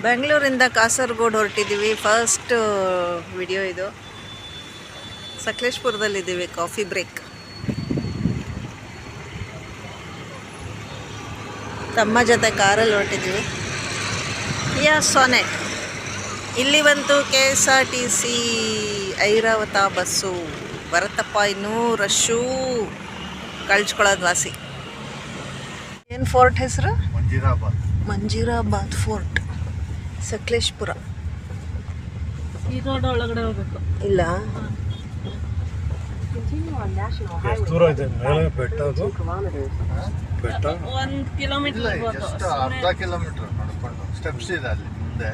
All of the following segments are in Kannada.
ಬೆಂಗಳೂರಿಂದ ಕಾಸರಗೋಡು ಹೊರಟಿದ್ದೀವಿ. ಫಸ್ಟ್ ವಿಡಿಯೋ ಇದು. ಸಕಲೇಶಪುರದಲ್ಲಿದ್ದೀವಿ, ಕಾಫಿ ಬ್ರೇಕ್. ತಮ್ಮ ಜೊತೆ ಕಾರಲ್ಲಿ ಹೊರಟಿದ್ದೀವಿ. ಸೊನೆಟ್. ಇಲ್ಲಿ ಬಂತು KSRTC ಐರಾವತ ಬಸ್ಸು. ಬರುತ್ತಪ್ಪ, ಇನ್ನೂ ರಶ್ಶು, ಕಳ್ಸ್ಕೊಳ್ಳೋದು ವಾಸಿ. ಏನು ಫೋರ್ಟ್ ಹೆಸರು? ಮಂಜೀರಾಬಾದ್ ಫೋರ್ಟ್, ಸಕಲೇಶಪುರ. ಈ ರೋಡ್ ಒಳಗಡೆ ಹೋಗ್ಬೇಕು. ಇಲ್ಲ, ದೂರ ಇದೆ ಮೇಲೆ ಬೆಟ್ಟ. ಅದು ಬೆಟ್ಟ 1 ಕಿಲೋಮೀಟರ್ ಇರ್ಬೋದು. ಅರ್ಧ ಕಿಲೋಮೀಟರ್ ನೋಡ್ಕೊಂಡು ಸ್ಟೆಪ್ಸ್ ಇದೆ ಅಲ್ಲಿ ಮುಂದೆ.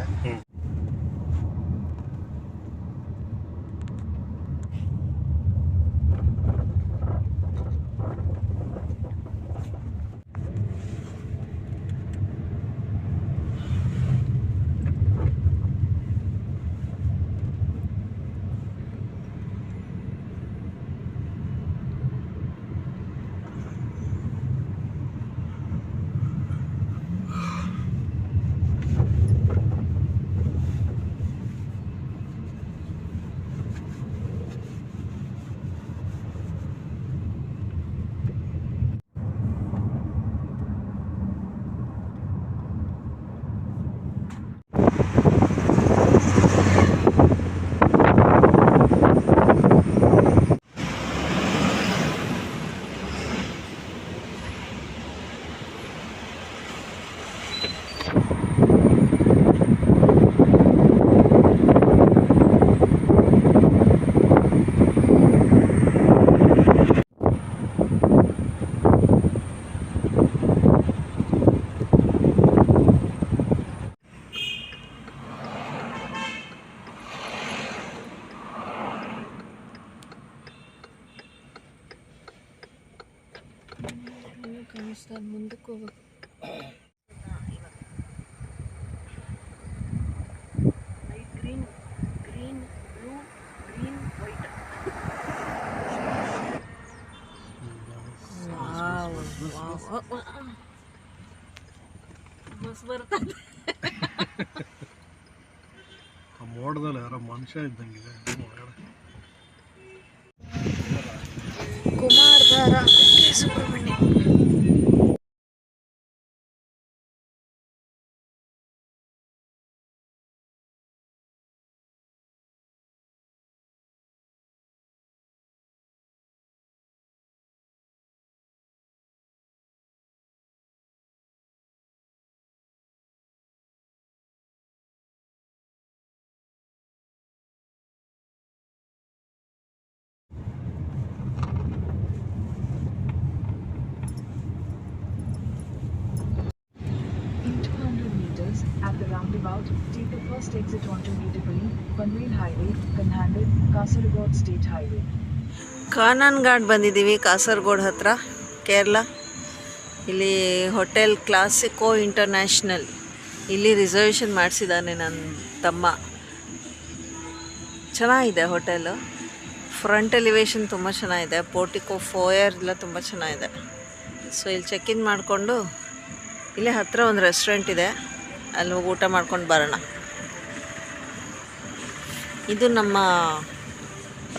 ಮುಂದಕ್ಕೆ ಹೋಗ್ಬೇಕು. Green green blue green white. Bus ಬರ್ತದೆ. ಆ ಮೋಡದಲ್ಲಿ ಯಾರೋ ಮನುಷ್ಯ ಇದ್ದಂಗಿದೆ. Kumaradhara, Kukke Subrahmanya. At the roundabout, take the first exit onto Medipalli, Panvel Highway, Kanhandad, Kasaragod State Highway. ಕಾನನ್ಘಾಟ್ ಬಂದಿದ್ದೀವಿ, ಕಾಸರಗೋಡು ಹತ್ರ, ಕೇರಳ. ಇಲ್ಲಿ ಹೋಟೆಲ್ ಕ್ಲಾಸಿಕೋ ಇಂಟರ್ನ್ಯಾಷನಲ್. ಇಲ್ಲಿ ರಿಸರ್ವೇಷನ್ ಮಾಡಿಸಿದ್ದಾನೆ ನನ್ನ ತಮ್ಮ. ಚೆನ್ನಾಗಿದೆ ಹೋಟೆಲು. ಫ್ರಂಟ್ ಎಲಿವೇಶನ್ ತುಂಬ ಚೆನ್ನಾಗಿದೆ. ಪೋರ್ಟಿಕೋ ಫೋಯರ್ ಎಲ್ಲ ತುಂಬ ಚೆನ್ನಾಗಿದೆ. ಸೊ ಇಲ್ಲಿ ಚೆಕ್ ಇನ್ ಮಾಡಿಕೊಂಡು ಇಲ್ಲೇ ಹತ್ತಿರ ಒಂದು ರೆಸ್ಟೋರೆಂಟ್ ಇದೆ, ಅಲ್ಲಿ ಹೋಗಿ ಊಟ ಮಾಡ್ಕೊಂಡು ಬರೋಣ. ಇದು ನಮ್ಮ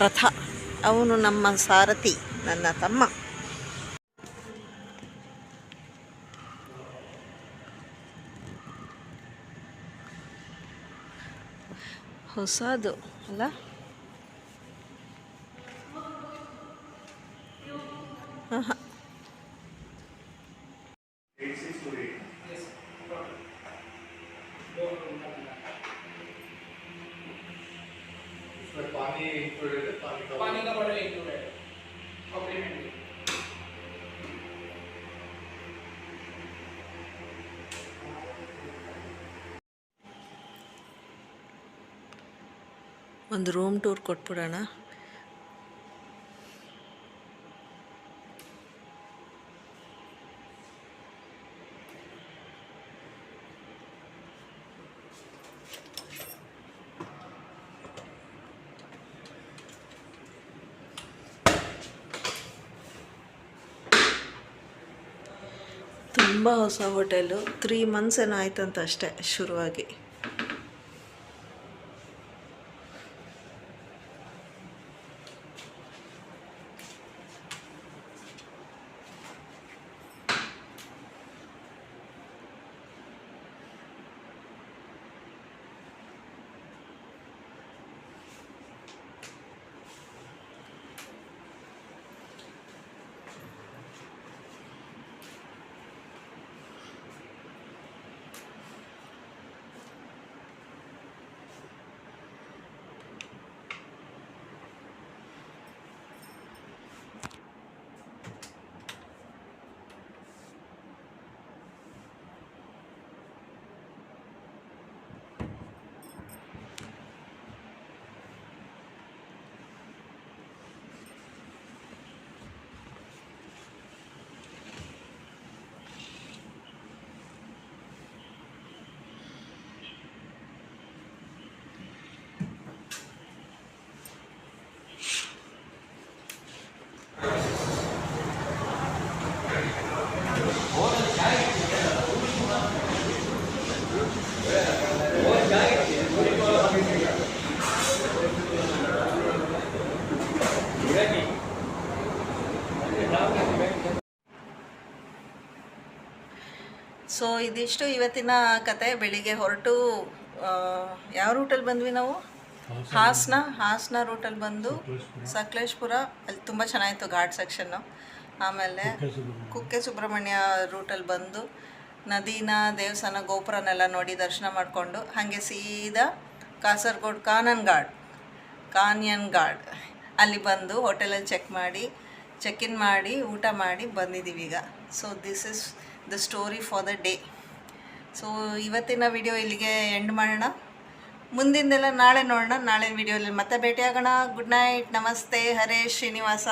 ರಥ, ಅವನು ನಮ್ಮ ಸಾರಥಿ, ನನ್ನ ತಮ್ಮ. ಹೊಸದು ಅಲ್ಲ? ಹಾಂ. पानी का बॉटल इंक्लूडेड कॉम्प्लीमेंट्री. ಒಂದು ರೂಮ್ ಟೂರ್ ಕೊಟ್ಬಿಡೋಣ. ತುಂಬ ಹೊಸ ಹೋಟೆಲು. 3 months ಏನೋ ಆಯ್ತಂತ ಅಷ್ಟೇ ಶುರುವಾಗಿ. ಸೊ ಇದಿಷ್ಟು ಇವತ್ತಿನ ಕತೆ. ಬೆಳಿಗ್ಗೆ ಹೊರಟು ಯಾವ ರೂಟಲ್ಲಿ ಬಂದ್ವಿ ನಾವು? ಹಾಸನ ರೂಟಲ್ಲಿ ಬಂದು ಸಕಲೇಶ್ಪುರ, ಅಲ್ಲಿ ತುಂಬ ಚೆನ್ನಾಗಿತ್ತು ಘಾಟ್ ಸೆಕ್ಷನ್ನು. ಆಮೇಲೆ ಕುಕ್ಕೆ ಸುಬ್ರಹ್ಮಣ್ಯ ರೂಟಲ್ಲಿ ಬಂದು ನದಿನ, ದೇವಸ್ಥಾನ, ಗೋಪುರನೆಲ್ಲ ನೋಡಿ ದರ್ಶನ ಮಾಡಿಕೊಂಡು ಹಾಗೆ ಸೀದಾ ಕಾಸರಗೋಡು ಕಾನ್ಯನ್ ಗಾರ್ಡ್ ಅಲ್ಲಿ ಬಂದು ಹೋಟೆಲಲ್ಲಿ ಚೆಕ್ ಇನ್ ಮಾಡಿ ಊಟ ಮಾಡಿ ಬಂದಿದ್ದೀವಿ ಈಗ. So this is the story for the day. So ಇವತ್ತಿನ ವಿಡಿಯೋ ಇಲ್ಲಿಗೆ ಎಂಡ್ ಮಾಡೋಣ. ಮುಂದಿಂದೆಲ್ಲ ನಾಳೆ ನೋಡೋಣ. ನಾಳೆ ವಿಡಿಯೋಲಿ ಮತ್ತೆ ಭೇಟಿಯಾಗೋಣ. ಗುಡ್ ನೈಟ್, ನಮಸ್ತೆ, ಹರೇ ಶ್ರೀನಿವಾಸ.